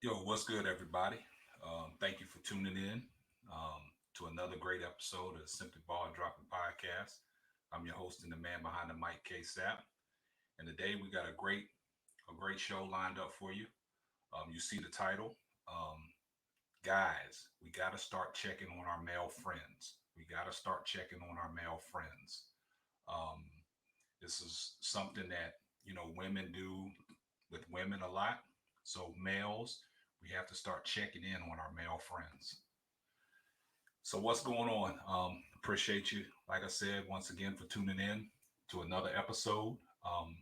Yo, what's good, everybody? Thank you for tuning in to another great episode of Simply Ball Dropping Podcast. I'm your host and the man behind the mic, K Sap. And today we got a great show lined up for you. You see the title, um, guys. We got to start checking on our male friends. We got to start checking on our male friends. Um, this is something that women do with women a lot. So males, we have to start checking in on our male friends. So what's going on? Appreciate you, like I said, once again for tuning in to another episode. Um,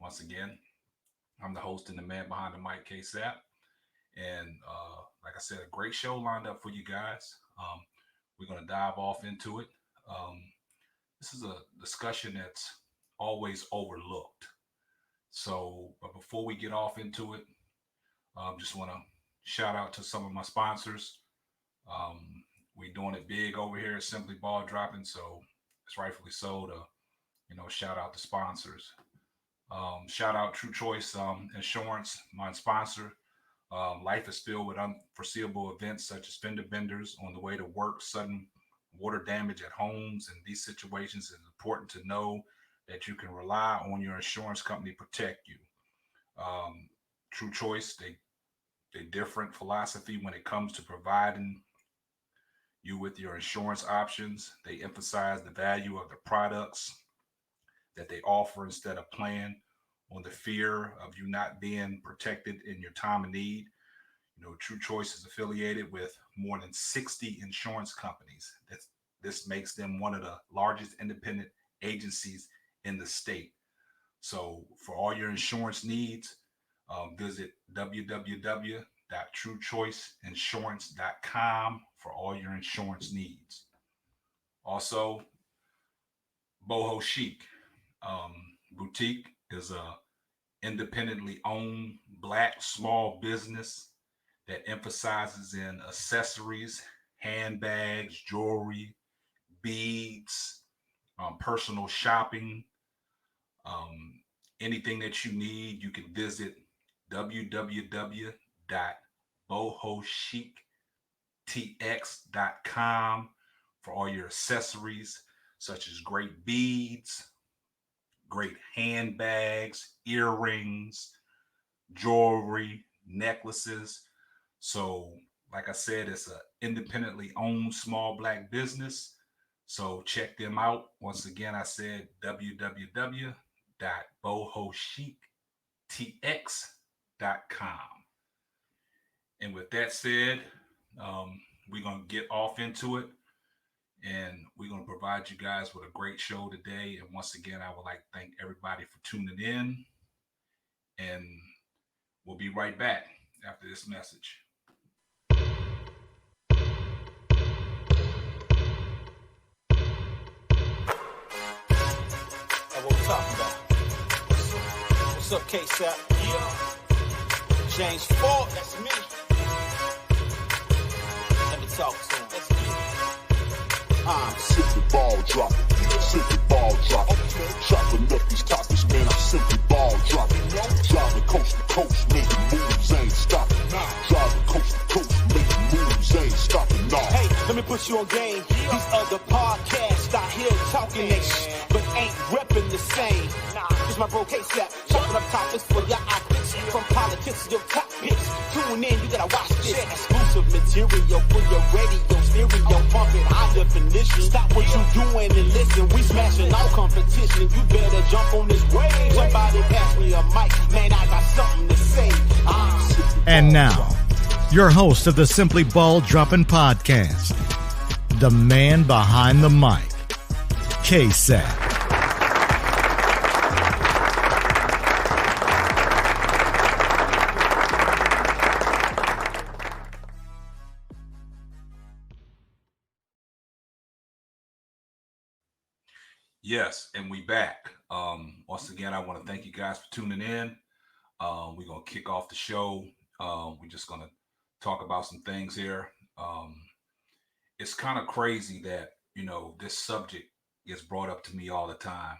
Once again, I'm the host and the man behind the mic, KSAP, and like I said, a great show lined up for you guys. We're gonna dive off into it. Um, this is a discussion that's always overlooked. So, but before we get off into it, just want to shout out to some of my sponsors. We're doing it big over here at Simply Ball Dropping, so it's rightfully so to shout out the sponsors. Shout out True Choice Insurance, my sponsor. Life is filled with unforeseeable events such as fender benders on the way to work, sudden water damage at homes. In these situations, it's important to know that you can rely on your insurance company to protect you. Um, True Choice, they different philosophy when it comes to providing you with your insurance options. They emphasize the value of the products that they offer instead of playing on the fear of you not being protected in your time of need. True Choice is affiliated with more than 60 insurance companies. This makes them one of the largest independent agencies in the state. So for all your insurance needs, visit www.truechoiceinsurance.com for all your insurance needs. Also, Boho Chic Boutique is a independently owned black small business that emphasizes in accessories, handbags, jewelry, beads, personal shopping, um, anything that you need. You can visit www.bohochictx.com for all your accessories, such as great beads, great handbags, earrings, jewelry, necklaces. So, like I said, it's an independently owned small black business. So check them out. Once again, I said www.bohochictx.com. And with that said, we're going to get off into it, and we're going to provide you guys with a great show today. And once again, I would like to thank everybody for tuning in, and we'll be right back after this message. That's what we're talking about. What's up, K-Sap? Yeah. James Ford, that's me. Let me talk to him. Let's get it. Simply ball dropping, simply ball dropping. Chopping up these topics, man, I'm simply ball dropping. Driving coast to coast, making moves, ain't stopping. Driving coast to coast, making moves, ain't stopping. Nah. Hey, let me put you on game. These other podcasts out here talking that shit, but ain't repping the same. It's my bro K-Sap, chopping up topics for your optics. From politics to your top picks. Tune in, you gotta watch this. Exclusive material for your radio stereo, pumping high definition. Stop what you doing and listen. We smashing all competition. You better jump on this wave. Somebody pass me a mic, man. I got something to say. And now, your host of the Simply Ball Dropping Podcast, the man behind the mic, K-Sap. Yes, and we back. Once again, I want to thank you guys for tuning in. We're gonna kick off the show. We're just gonna talk about some things here. It's kind of crazy that this subject gets brought up to me all the time.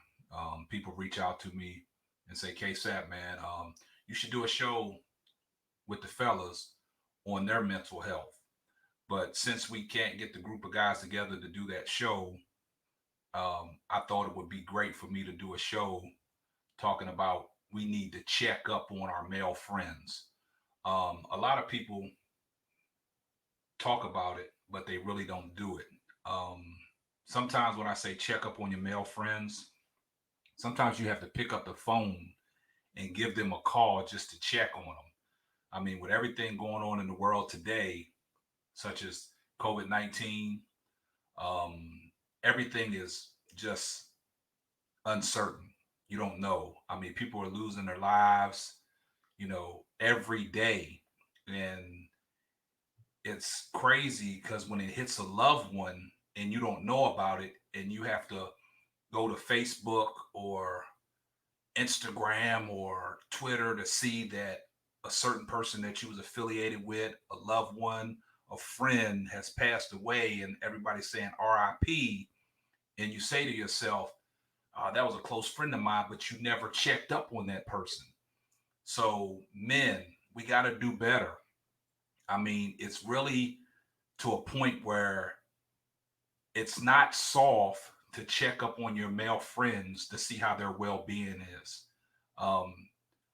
People reach out to me and say, "KSAP, man, you should do a show with the fellas on their mental health. But since we can't get the group of guys together to do that show, I thought it would be great for me to do a show talking about we need to check up on our male friends. A lot of people talk about it, but they really don't do it. Sometimes when I say check up on your male friends, sometimes you have to pick up the phone and give them a call just to check on them. I mean, with everything going on in the world today, such as COVID-19, everything is just uncertain. You don't know. I mean, people are losing their lives, every day. And it's crazy because when it hits a loved one and you don't know about it and you have to go to Facebook or Instagram or Twitter to see that a certain person that you was affiliated with, a loved one, a friend has passed away, and everybody's saying RIP, and you say to yourself, that was a close friend of mine, but you never checked up on that person. So men, we got to do better. I mean, it's really to a point where it's not soft to check up on your male friends to see how their well-being is.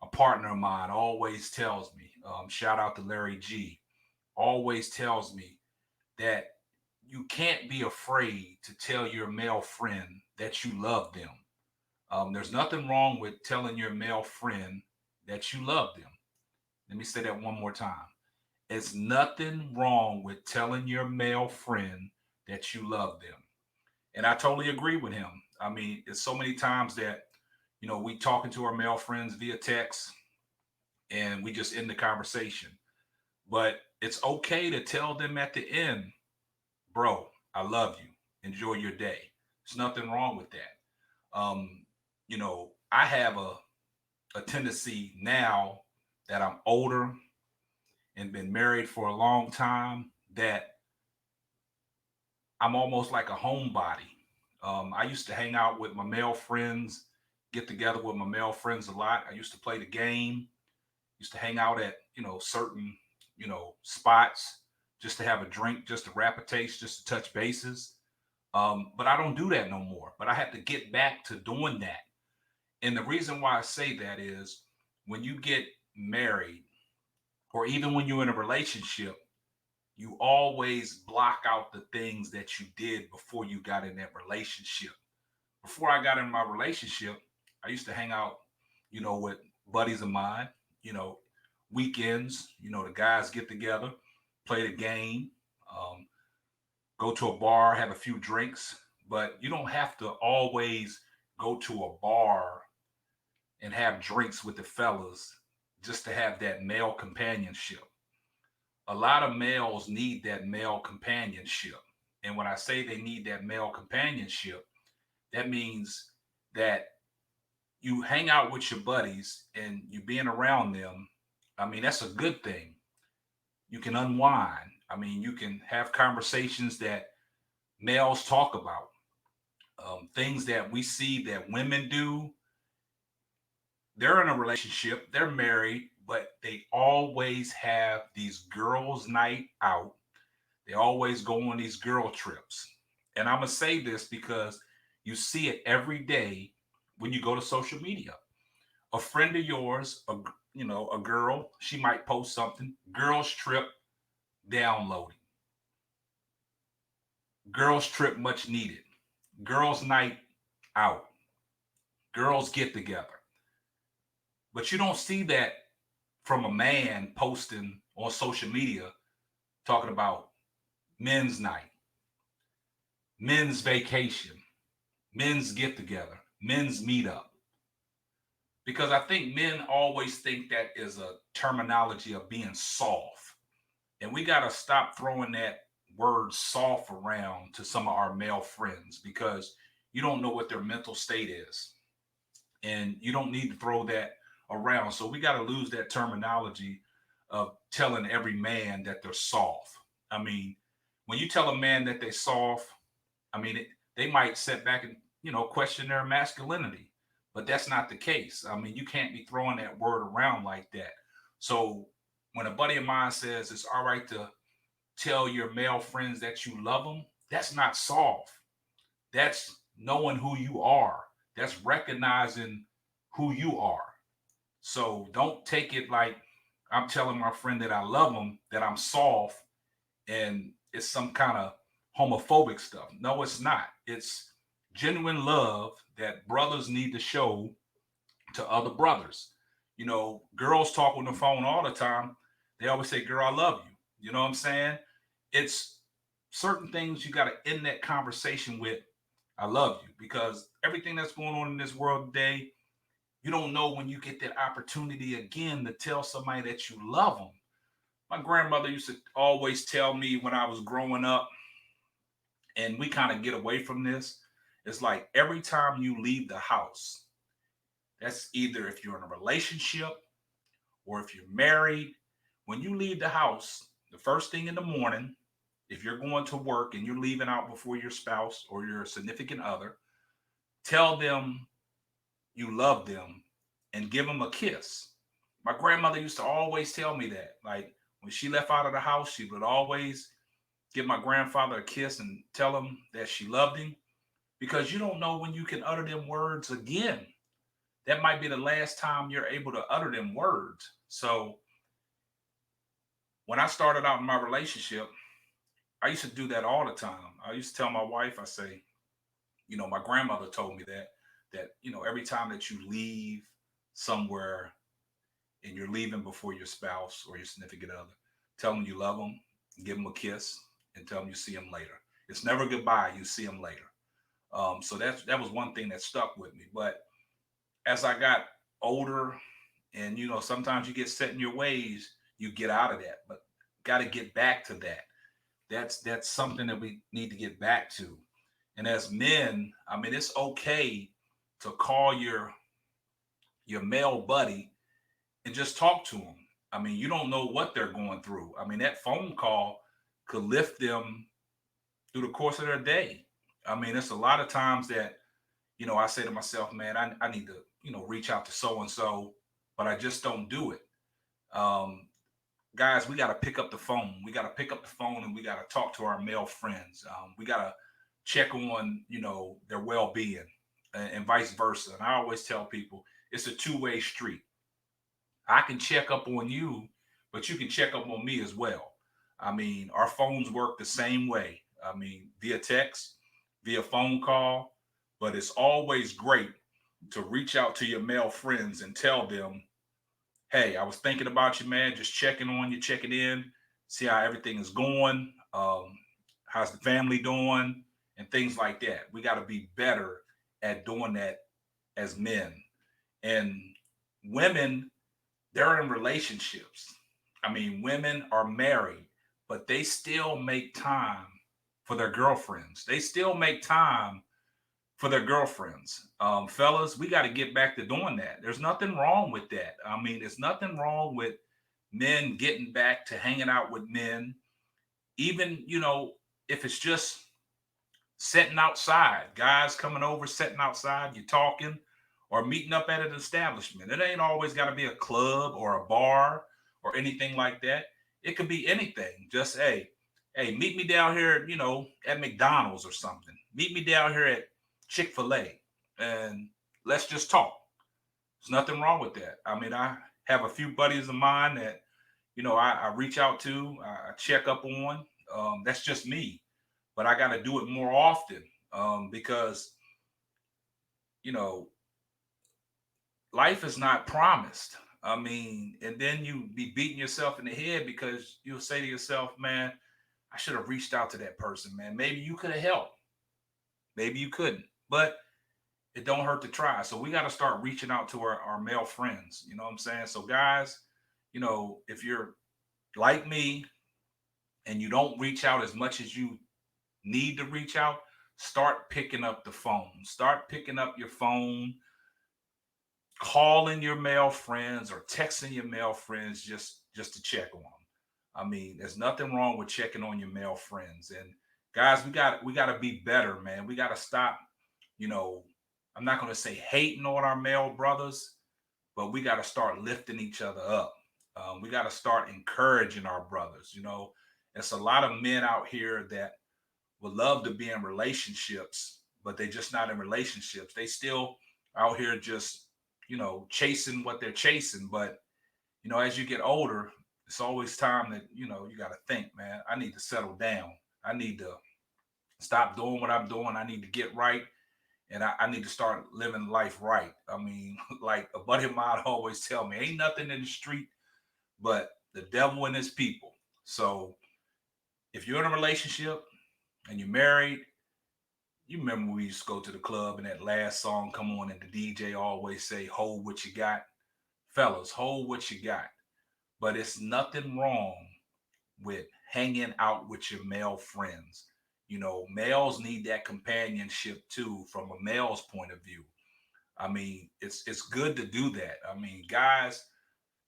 A partner of mine always tells me, shout out to Larry G, always tells me that you can't be afraid to tell your male friend that you love them. There's nothing wrong with telling your male friend that you love them. Let me say that one more time. It's nothing wrong with telling your male friend that you love them. And I totally agree with him. I mean, it's so many times that, we talking to our male friends via text and we just end the conversation. But it's okay to tell them at the end, bro, I love you. Enjoy your day. There's nothing wrong with that. I have a tendency now that I'm older and been married for a long time that I'm almost like a homebody. I used to hang out with my male friends, get together with my male friends a lot. I used to play the game, used to hang out at, certain, spots just to have a drink, just to rap a taste, just to touch bases. But I don't do that no more. But I have to get back to doing that. And the reason why I say that is when you get married or even when you're in a relationship, you always block out the things that you did before you got in that relationship. Before I got in my relationship, I used to hang out, with buddies of mine, weekends, the guys get together, play the game, go to a bar, have a few drinks, but you don't have to always go to a bar and have drinks with the fellas just to have that male companionship. A lot of males need that male companionship. And when I say they need that male companionship, that means that you hang out with your buddies and you being around them. I mean, that's a good thing. You can unwind. I mean, you can have conversations that males talk about, things that we see that women do. They're in a relationship, they're married, but they always have these girls' night out. They always go on these girl trips. And I'm going to say this because you see it every day when you go to social media. A friend of yours, a girl, she might post something, girls trip downloading. Girls trip much needed. Girls night out. Girls get together. But you don't see that from a man posting on social media talking about men's night, men's vacation, men's get together, men's meetup. Because I think men always think that is a terminology of being soft. And we got to stop throwing that word soft around to some of our male friends because you don't know what their mental state is. And you don't need to throw that around. So we got to lose that terminology of telling every man that they're soft. I mean, when you tell a man that they're soft, I mean, they might sit back and, question their masculinity, but that's not the case. I mean, you can't be throwing that word around like that. So when a buddy of mine says it's all right to tell your male friends that you love them, that's not soft. That's knowing who you are. That's recognizing who you are. So don't take it like I'm telling my friend that I love him, that I'm soft, and it's some kind of homophobic stuff. No, it's not. It's genuine love that brothers need to show to other brothers. You know, girls talk on the phone all the time. They always say, "Girl, I love you." You know what I'm saying? It's certain things you got to end that conversation with, "I love you," because everything that's going on in this world today, you don't know when you get that opportunity again to tell somebody that you love them. My grandmother used to always tell me when I was growing up, and we kind of get away from this. It's like every time you leave the house, that's either if you're in a relationship or if you're married, when you leave the house, the first thing in the morning, if you're going to work and you're leaving out before your spouse or your significant other, tell them you love them and give them a kiss. My grandmother used to always tell me that. Like when she left out of the house, she would always give my grandfather a kiss and tell him that she loved him, because you don't know when you can utter them words again. That might be the last time you're able to utter them words. So when I started out in my relationship, I used to do that all the time. I used to tell my wife, I say, you know, my grandmother told me that, you know, every time that you leave somewhere and you're leaving before your spouse or your significant other, tell them you love them, give them a kiss, and tell them you see them later. It's never goodbye. You see them later. So that was one thing that stuck with me. But as I got older, and you know, sometimes you get set in your ways, you get out of that. But got to get back to that. That's something that we need to get back to. And as men, I mean, it's okay to call your male buddy and just talk to them. I mean, you don't know what they're going through. I mean, that phone call could lift them through the course of their day. I mean, it's a lot of times that, you know, I say to myself, man, I need to, you know, reach out to so and so, but I just don't do it. Guys, we got to pick up the phone. We got to pick up the phone and we got to talk to our male friends. We got to check on, you know, their well-being and vice versa. And I always tell people it's a two-way street. I can check up on you, but you can check up on me as well. I mean, our phones work the same way. I mean, via text, via phone call, but it's always great to reach out to your male friends and tell them, hey, I was thinking about you, man, just checking on you, checking in, see how everything is going. How's the family doing and things like that. We got to be better at doing that as men. And women, they're in relationships. I mean, women are married, but they still make time for their girlfriends. They still make time for their girlfriends. Fellas, we got to get back to doing that. There's nothing wrong with that. I mean, there's nothing wrong with men getting back to hanging out with men, even, you know, if it's just sitting outside, guys coming over, sitting outside, you talking, or meeting up at an establishment. It ain't always got to be a club or a bar or anything like that. It could be anything. Just, hey, meet me down here, you know, at McDonald's or something. Meet me down here at Chick-fil-A and let's just talk. There's nothing wrong with that. I mean, I have a few buddies of mine that, you know, I reach out to, I check up on. That's just me, but I got to do it more often because, you know, life is not promised. I mean, and then you be beating yourself in the head because you'll say to yourself, man, I should have reached out to that person, man. Maybe you could have helped. Maybe you couldn't, but it don't hurt to try. So we got to start reaching out to our male friends. You know what I'm saying? So guys, you know, if you're like me and you don't reach out as much as you need to reach out, start picking up the phone. Start picking up your phone, calling your male friends or texting your male friends just to check on them. I mean, there's nothing wrong with checking on your male friends. And guys, we got to be better, man. We got to stop, you know, I'm not going to say hating on our male brothers, but we got to start lifting each other up. We got to start encouraging our brothers. It's a lot of men out here that would love to be in relationships, but they're just not in relationships. They still out here just, chasing what they're chasing. But, as you get older, it's always time that, you got to think, man, I need to settle down. I need to stop doing what I'm doing. I need to get right. And I need to start living life right. I mean, like a buddy of mine always tell me, ain't nothing in the street but the devil and his people. So if you're in a relationship and you're married, you remember we used to go to the club and that last song come on and the DJ always say, hold what you got. Fellas, hold what you got. But it's nothing wrong with hanging out with your male friends. Males need that companionship too, from a male's point of view. I mean, it's good to do that. I mean, guys,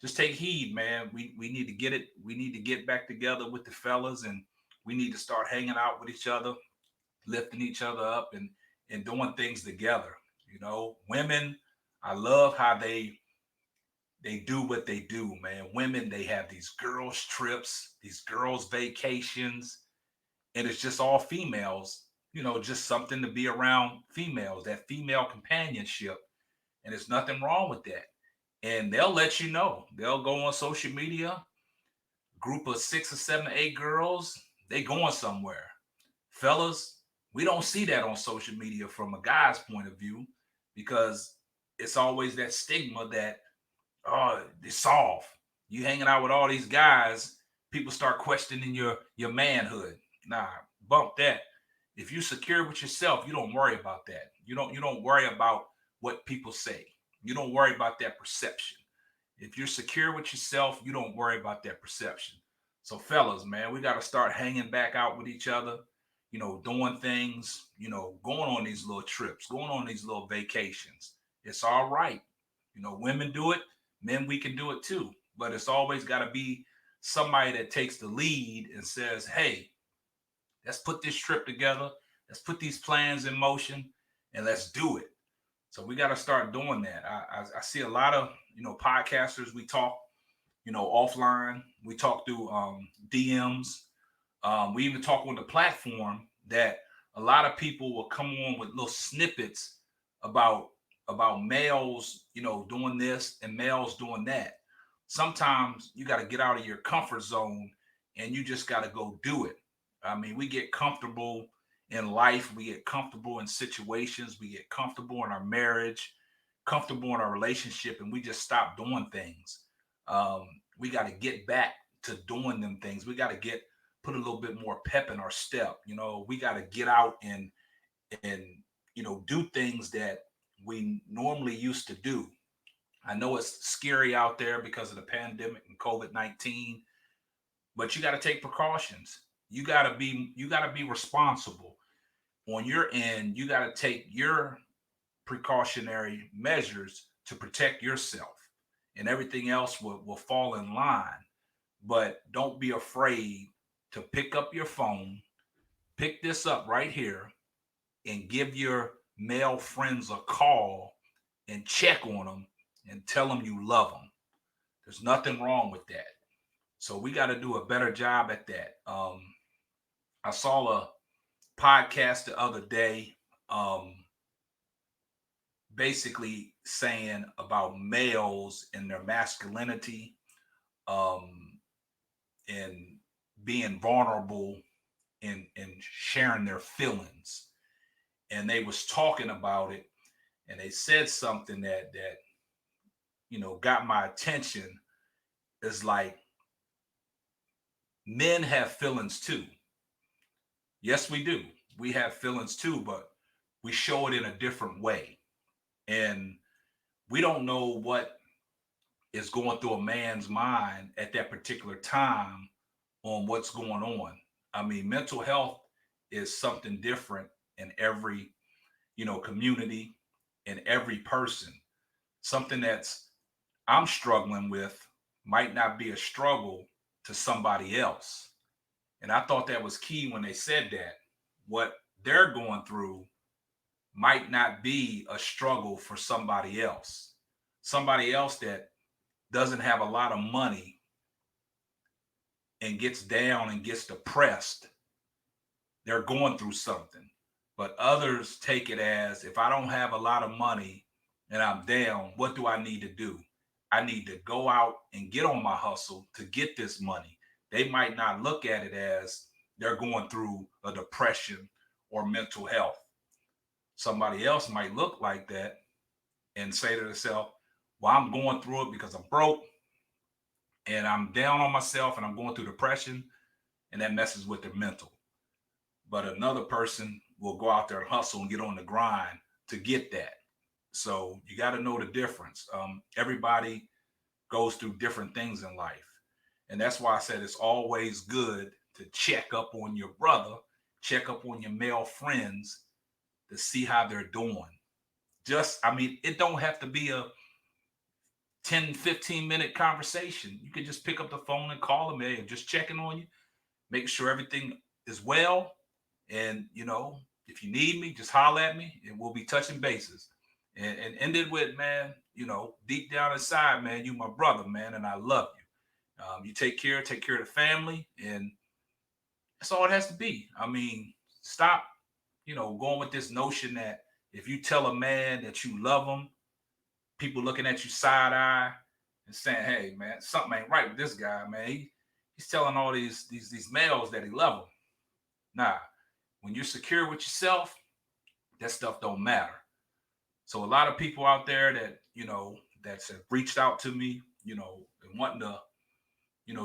just take heed, man. We need to get it. We need to get back together with the fellas, and we need to start hanging out with each other, lifting each other up, and doing things together. Women, I love how they do what they do, man. Women, they have these girls trips, these girls vacations, and it's just all females, just something to be around females, that female companionship. And there's nothing wrong with that. And they'll let you know. They'll go on social media, group of 6 or 7 or 8 girls, they going somewhere. Fellas, we don't see that on social media from a guy's point of view, because it's always that stigma that, oh, it's soft. You hanging out with all these guys, people start questioning your manhood. Nah, bump that. If you're secure with yourself, you don't worry about that. You don't worry about what people say. You don't worry about that perception. If you're secure with yourself, you don't worry about that perception. So fellas, man, we got to start hanging back out with each other, doing things, going on these little trips, going on these little vacations. It's all right. Women do it, men, we can do it too. But it's always got to be somebody that takes the lead and says, hey, let's put this trip together. Let's put these plans in motion and let's do it. So we got to start doing that. I see a lot of, podcasters. We talk, offline. We talk through DMs. We even talk on the platform that a lot of people will come on with little snippets about males, doing this and males doing that. Sometimes you got to get out of your comfort zone and you just got to go do it. I mean, we get comfortable in life. We get comfortable in situations. We get comfortable in our marriage, comfortable in our relationship, and we just stop doing things. We got to get back to doing them things. We got to put a little bit more pep in our step. We got to get out and do things that we normally used to do. I know it's scary out there because of the pandemic and COVID-19, but you got to take precautions. You got to be responsible on your end. You got to take your precautionary measures to protect yourself, and everything else will fall in line. But don't be afraid to pick up your phone, pick this up right here, and give your male friends a call and check on them and tell them you love them. There's nothing wrong with that. So we got to do a better job at that. I saw a podcast the other day, basically saying about males and their masculinity, and being vulnerable and sharing their feelings. And they was talking about it, and they said something that got my attention. Is like, men have feelings too. Yes, we do. We have feelings too, but we show it in a different way. And we don't know what is going through a man's mind at that particular time on what's going on. I mean, mental health is something different in every, community, and every person. Something that's I'm struggling with might not be a struggle to somebody else. And I thought that was key when they said that. What they're going through might not be a struggle for somebody else. Somebody else that doesn't have a lot of money and gets down and gets depressed, they're going through something. But others take it as, if I don't have a lot of money and I'm down, what do I need to do? I need to go out and get on my hustle to get this money. They might not look at it as they're going through a depression or mental health. Somebody else might look like that and say to themselves, well, I'm going through it because I'm broke and I'm down on myself and I'm going through depression, and that messes with their mental. But another person will go out there and hustle and get on the grind to get that. So you got to know the difference. Everybody goes through different things in life. And that's why I said it's always good to check up on your brother, check up on your male friends to see how they're doing. It don't have to be a 10, 15-minute conversation. You could just pick up the phone and call them. Hey, just checking on you, make sure everything is well. And, if you need me, just holler at me and we'll be touching bases. And end it with, man, deep down inside, man, you my brother, man, and I love you. You take care of the family, and that's all it has to be. Stop, going with this notion that if you tell a man that you love him, people looking at you side eye and saying, hey, man, something ain't right with this guy, man. He's telling all these males that he love them. Nah, when you're secure with yourself, that stuff don't matter. So a lot of people out there that, that's have reached out to me, and wanting to,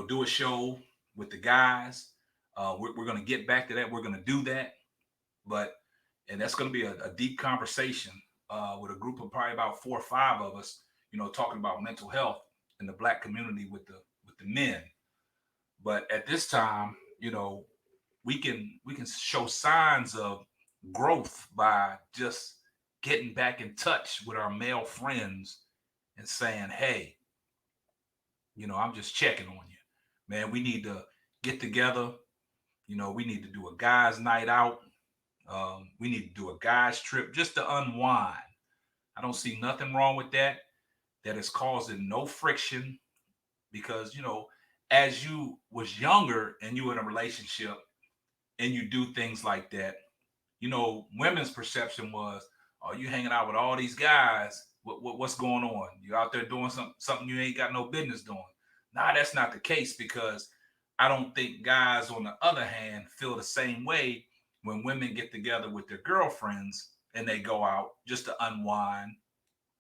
do a show with the guys. We're going to get back to that. We're going to do that. And that's going to be a deep conversation with a group of probably about 4 or 5 of us, talking about mental health in the Black community with the men. But at this time, we can show signs of growth by just getting back in touch with our male friends and saying, hey, I'm just checking on you, man. We need to get together. We need to do a guys' night out. We need to do a guys' trip just to unwind. I don't see nothing wrong with that. That is causing no friction because, as you was younger and you were in a relationship and you do things like that, women's perception was, oh, you hanging out with all these guys. What's going on? You out there doing something you ain't got no business doing. Nah, that's not the case, because I don't think guys, on the other hand, feel the same way when women get together with their girlfriends and they go out just to unwind.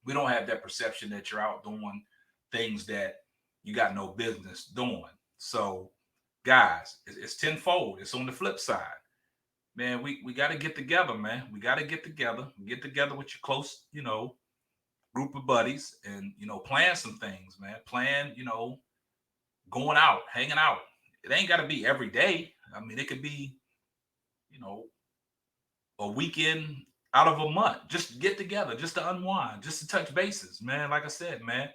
We don't have that perception that you're out doing things that you got no business doing. So, guys, it's tenfold. It's on the flip side. Man, we got to get together, man. We got to get together. Get together with your close, group of buddies and, plan some things, man. Plan, going out, hanging out. It ain't got to be every day. It could be, a weekend out of a month. Just get together, just to unwind, just to touch bases, man. Like I said, man,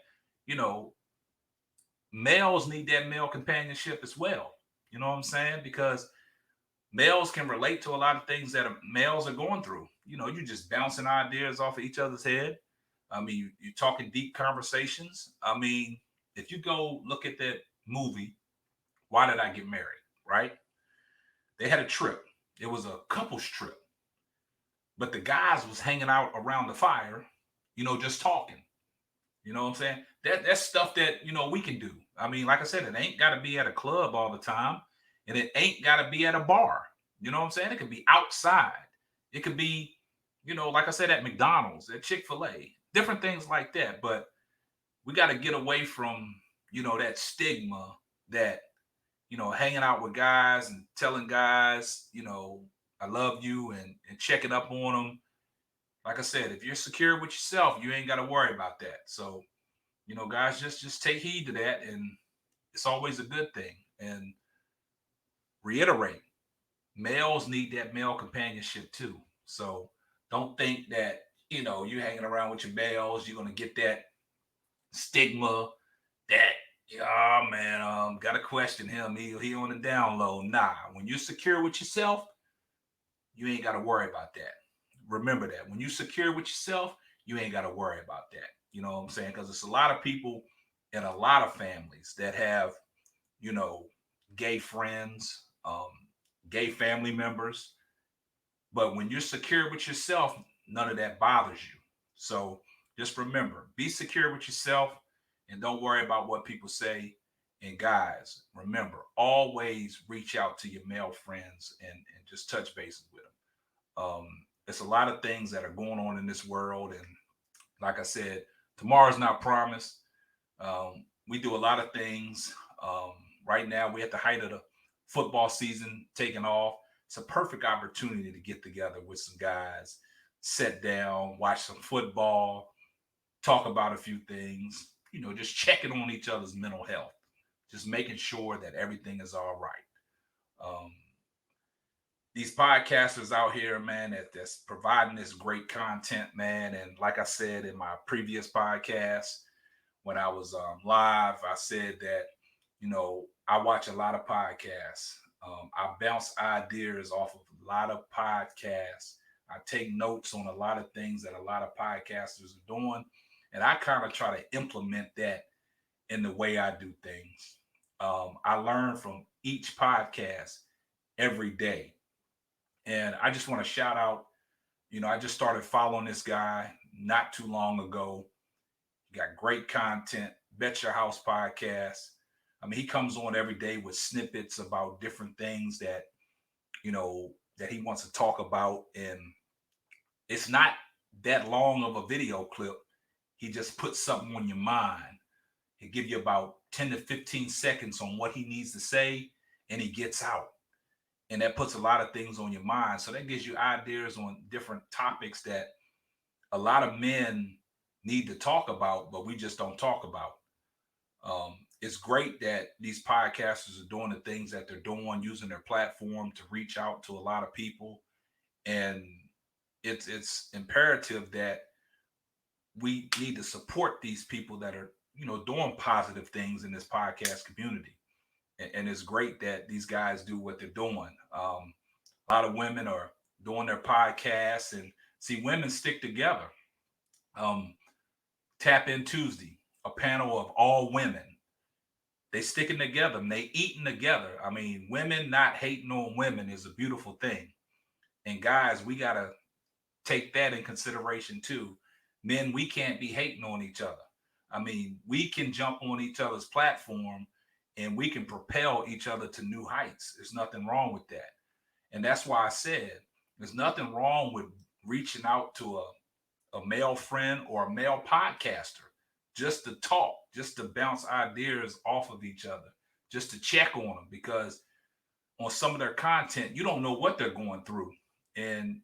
males need that male companionship as well. You know what I'm saying? Because males can relate to a lot of things that males are going through. You just bouncing ideas off of each other's head. You're talking deep conversations. If you go look at that movie, Why Did I Get Married? Right? They had a trip. It was a couple's trip. But the guys was hanging out around the fire, just talking. You know what I'm saying? That's stuff that, we can do. Like I said, it ain't got to be at a club all the time. And it ain't got to be at a bar. You know what I'm saying? It could be outside. It could be, like I said, at McDonald's, at Chick-fil-A, different things like that. But we got to get away from, that stigma that, hanging out with guys and telling guys, I love you and checking up on them. Like I said, if you're secure with yourself, you ain't got to worry about that. So, guys, just take heed to that. And it's always a good thing. And reiterate, males need that male companionship too. So don't think that, you hanging around with your males, you're going to get that stigma that, oh man, got to question him. He on the down low. Nah, when you're secure with yourself, you ain't got to worry about that. Remember that. When you're secure with yourself, you ain't got to worry about that. You know what I'm saying? Because it's a lot of people and a lot of families that have, gay friends, gay family members. But when you're secure with yourself, none of that bothers you. So just remember, be secure with yourself and don't worry about what people say. And guys, remember, always reach out to your male friends and just touch bases with them. There's a lot of things that are going on in this world. And like I said, tomorrow's not promised. We do a lot of things. Right now, we're at the height of the football season taking off. It's a perfect opportunity to get together with some guys, sit down, watch some football, talk about a few things, just checking on each other's mental health, just making sure that everything is all right. These podcasters out here, man, that's providing this great content, man. And like I said in my previous podcast, when I was live, I said that, I watch a lot of podcasts. I bounce ideas off of a lot of podcasts. I take notes on a lot of things that a lot of podcasters are doing. And I kind of try to implement that in the way I do things. I learn from each podcast every day. And I just want to shout out, I just started following this guy not too long ago. He got great content, Bet Your House podcast. I mean, he comes on every day with snippets about different things that, that he wants to talk about. And it's not that long of a video clip. He just puts something on your mind. He'll give you about 10 to 15 seconds on what he needs to say, and he gets out. And that puts a lot of things on your mind. So that gives you ideas on different topics that a lot of men need to talk about, but we just don't talk about. It's great that these podcasters are doing the things that they're doing, using their platform to reach out to a lot of people. And it's imperative that we need to support these people that are, doing positive things in this podcast community. And it's great that these guys do what they're doing. A lot of women are doing their podcasts, and see, women stick together. Tap In Tuesday, a panel of all women. They sticking together and they eating together. I mean, women not hating on women is a beautiful thing. And guys, we got to take that in consideration too. Men, we can't be hating on each other. I mean, we can jump on each other's platform and we can propel each other to new heights. There's nothing wrong with that. And that's why I said there's nothing wrong with reaching out to a male friend or a male podcaster just to talk, just to bounce ideas off of each other, just to check on them, because on some of their content, you don't know what they're going through. And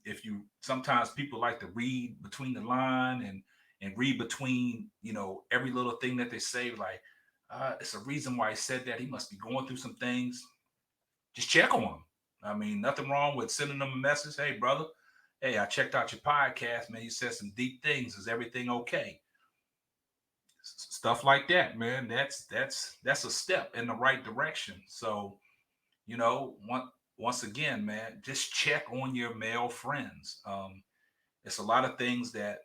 sometimes people like to read between the line and read between, every little thing that they say, like, it's a reason why he said that. He must be going through some things. Just check on him. I mean, nothing wrong with sending them a message. Hey, brother. Hey, I checked out your podcast, man. You said some deep things. Is everything okay? Stuff like that, man. That's a step in the right direction. So, once again, man, just check on your male friends. It's a lot of things that,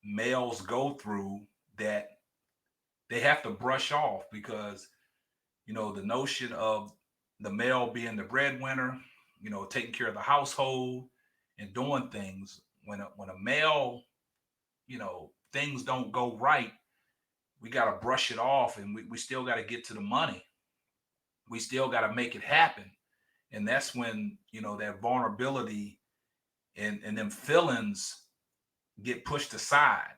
males go through that they have to brush off because, the notion of the male being the breadwinner, taking care of the household and doing things. When a male, things don't go right, we got to brush it off, and we still got to get to the money. We still got to make it happen. And that's when, that vulnerability and them feelings get pushed aside.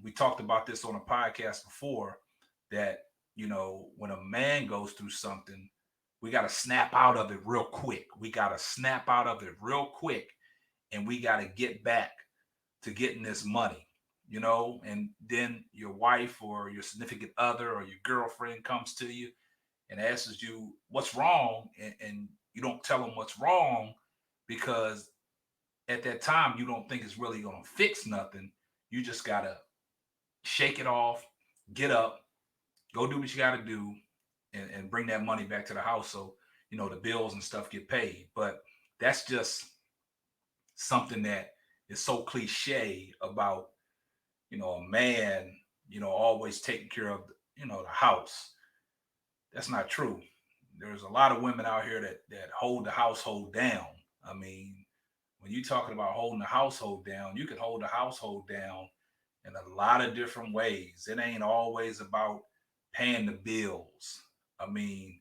We talked about this on a podcast before that, when a man goes through something, we got to snap out of it real quick. We got to snap out of it real quick, and we got to get back to getting this money, and then your wife or your significant other or your girlfriend comes to you and asks you what's wrong, and you don't tell them what's wrong because at that time you don't think it's really going to fix nothing. You just got to shake it off, get up, go do what you got to do, and bring that money back to the house so, the bills and stuff get paid. But that's just something that is so cliche about, a man, always taking care of, the house. That's not true. There's a lot of women out here that hold the household down. I mean, when you're talking about holding the household down, you can hold the household down in a lot of different ways. It ain't always about paying the bills. I mean,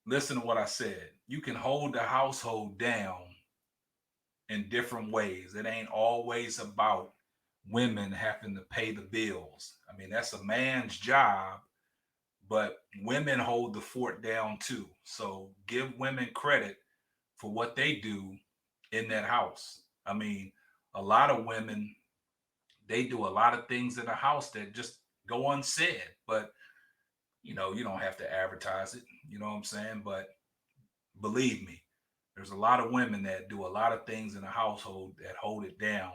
listen to what I said. You can hold the household down in different ways. It ain't always about women having to pay the bills. I mean, that's a man's job, but women hold the fort down too. So give women credit for what they do in that house. I mean, a lot of women, they do a lot of things in the house that just go unsaid, but you don't have to advertise it. You know what I'm saying? But believe me, there's a lot of women that do a lot of things in the household that hold it down,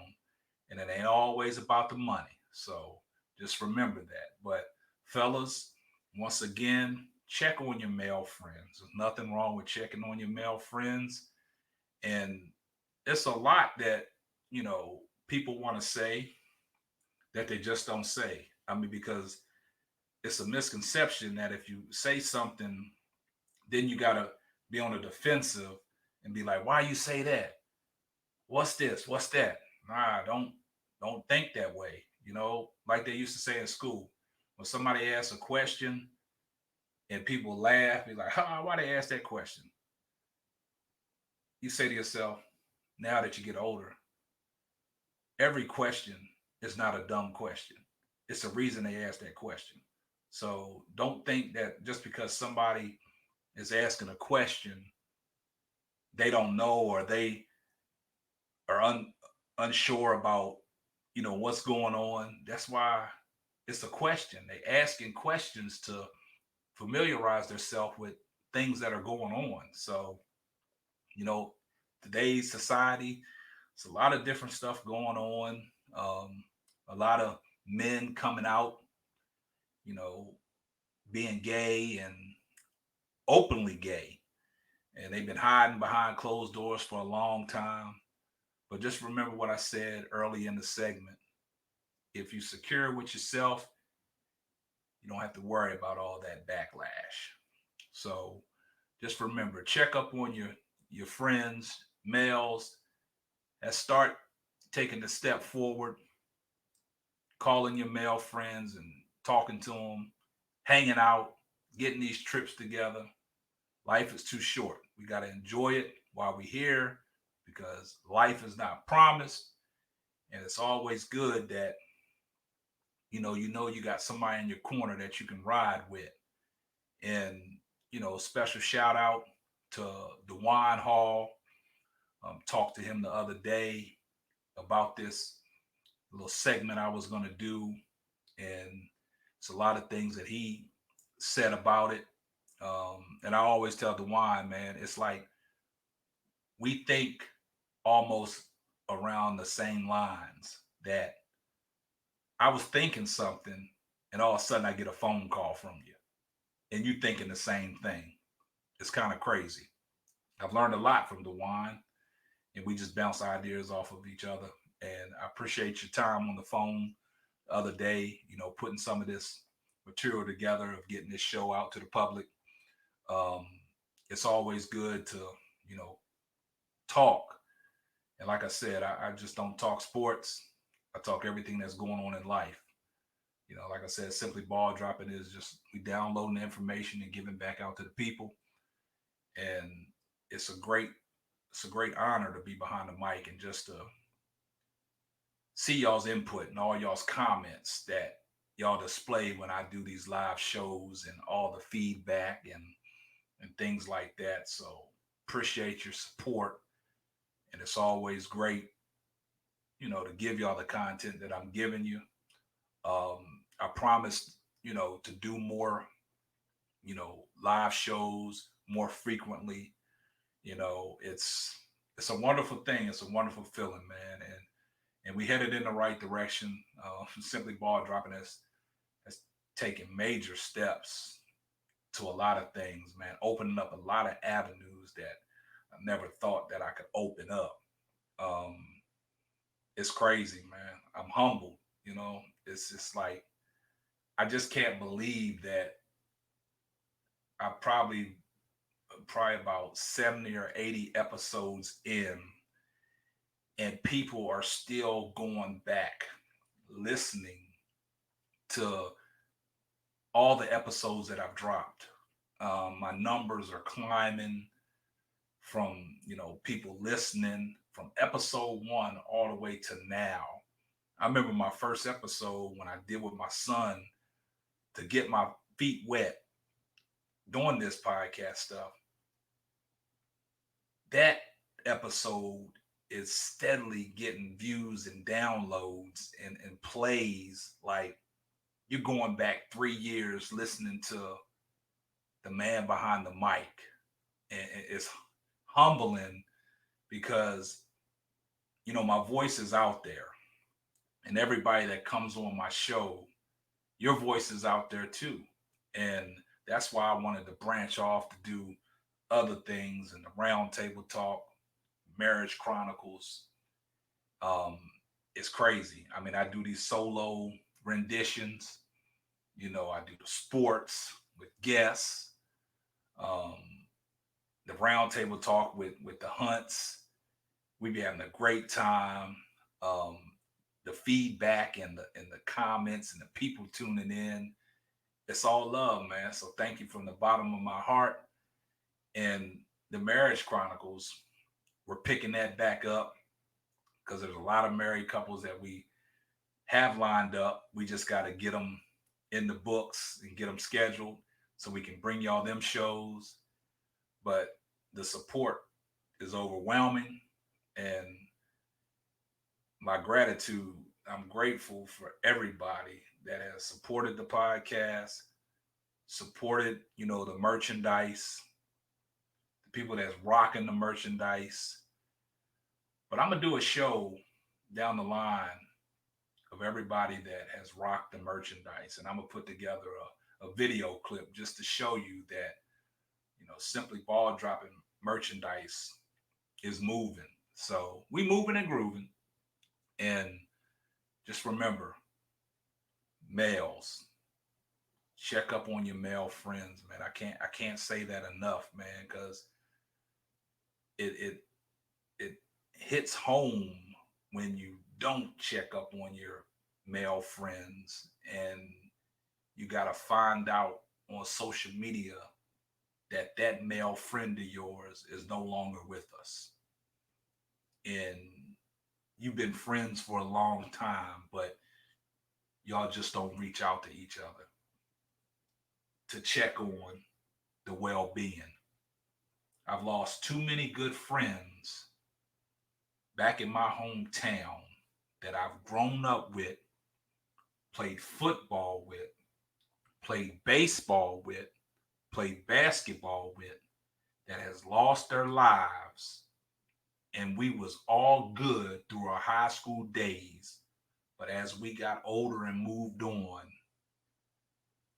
and it ain't always about the money. So just remember that. But fellas, once again, check on your male friends. There's nothing wrong with checking on your male friends. And it's a lot that, people want to say that they just don't say. I mean, because it's a misconception that if you say something, then you got to be on the defensive and be like, why you say that? What's this? What's that? Nah, don't think that way. Like they used to say in school, when somebody asks a question and people laugh, be like, why they ask that question? You say to yourself, now that you get older, every question is not a dumb question. It's a reason they ask that question. So don't think that just because somebody is asking a question, they don't know, or they are unsure about, what's going on. That's why it's a question. They asking questions to familiarize themselves with things that are going on. So, today's society, it's a lot of different stuff going on. A lot of men coming out, you know, being gay and openly gay. And they've been hiding behind closed doors for a long time. But just remember what I said early in the segment. If you secure with yourself, you don't have to worry about all that backlash. So just remember, check up on your friends, males, and start taking the step forward, calling your male friends and talking to them, hanging out, getting these trips together. Life is too short. We got to enjoy it while we're here, because life is not promised. And it's always good that, you got somebody in your corner that you can ride with. And, special shout out to DeJuan Hall. Talked to him the other day about this little segment I was going to do. And it's a lot of things that he said about it. And I always tell DeJuan, man, it's like we think almost around the same lines, that I was thinking something and all of a sudden I get a phone call from you and you thinking the same thing. It's kind of crazy. I've learned a lot from DeJuan, and we just bounce ideas off of each other. And I appreciate your time on the phone the other day, putting some of this material together, of getting this show out to the public. Um, it's always good to, talk. And like I said, I just don't talk sports. I talk everything that's going on in life. Like I said, simply ball dropping is just we downloading the information and giving back out to the people. And it's a great honor to be behind the mic and just to see y'all's input and all y'all's comments that y'all display when I do these live shows, and all the feedback and things like that. So appreciate your support. And it's always great, to give y'all the content that I'm giving you. I promised, to do more, live shows more frequently. It's a wonderful thing. It's a wonderful feeling, man. And we headed in the right direction. Simply ball dropping has taken major steps to a lot of things, man, opening up a lot of avenues that I never thought that I could open up. It's crazy, man. I'm humbled, It's just like, I just can't believe that I probably about 70 or 80 episodes in, and people are still going back listening to all the episodes that I've dropped. My numbers are climbing from, people listening from episode 1 all the way to now. I remember my first episode when I did with my son to get my feet wet doing this podcast stuff. That episode is steadily getting views and downloads and plays. Like, you're going back 3 years listening to the man behind the mic. And it's humbling because, my voice is out there. And everybody that comes on my show, your voice is out there too. And that's why I wanted to branch off to do other things in the roundtable talk, marriage chronicles. It's crazy. I mean, I do these solo renditions. I do the sports with guests, the roundtable talk with the Hunts. We be having a great time. The feedback and the comments and the people tuning in, it's all love, man. So thank you from the bottom of my heart. And the marriage chronicles, we're picking that back up because there's a lot of married couples that we have lined up. We just got to get them in the books and get them scheduled so we can bring y'all them shows. But the support is overwhelming, and my gratitude, I'm grateful for everybody that has supported the podcast, supported, the merchandise, the people that's rocking the merchandise. But I'm going to do a show down the line of everybody that has rocked the merchandise. And I'm going to put together a video clip just to show you that, Simply Ball Dropping merchandise is moving. So we moving and grooving. And just remember, males, check up on your male friends, man. I can't say that enough, man, because it hits home when you don't check up on your male friends, and you got to find out on social media that male friend of yours is no longer with us. And you've been friends for a long time, but y'all just don't reach out to each other to check on the well-being. I've lost too many good friends back in my hometown that I've grown up with, played football with, played baseball with, played basketball with, that has lost their lives. And we was all good through our high school days. But as we got older and moved on,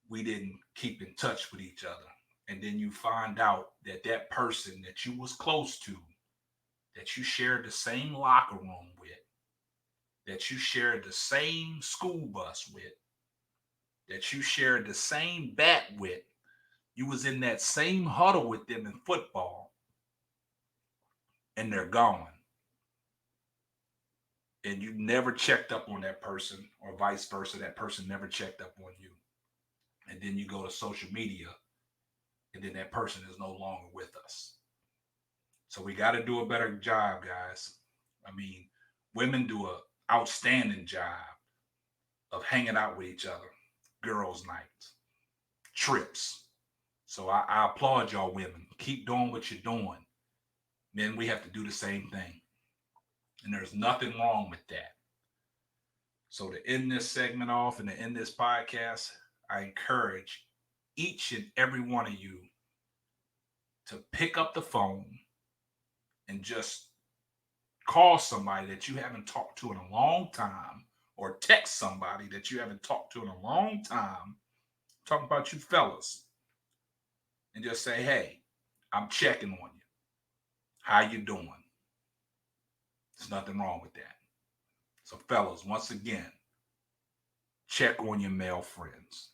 we didn't keep in touch with each other. And then you find out that person that you was close to, that you shared the same locker room with, that you shared the same school bus with, that you shared the same bat with, you was in that same huddle with them in football, and they're gone. And you never checked up on that person, or vice versa. That person never checked up on you. And then you go to social media, and then that person is no longer with us. So we got to do a better job, guys. I mean, women do an outstanding job of hanging out with each other, girls' nights, trips. So I applaud y'all women. Keep doing what you're doing. Men, we have to do the same thing. And there's nothing wrong with that. So to end this segment off and to end this podcast, I encourage each and every one of you to pick up the phone and just call somebody that you haven't talked to in a long time, or text somebody that you haven't talked to in a long time. I'm talking about you fellas. And just say, hey, I'm checking on you. How you doing? There's nothing wrong with that. So fellas, once again, check on your male friends.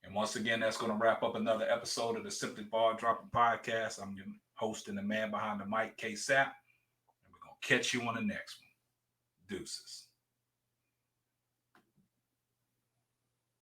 And once again, that's going to wrap up another episode of the Simply Ball Dropping Podcast. I'm your host and the man behind the mic, K-Sap. And we're going to catch you on the next one. Deuces.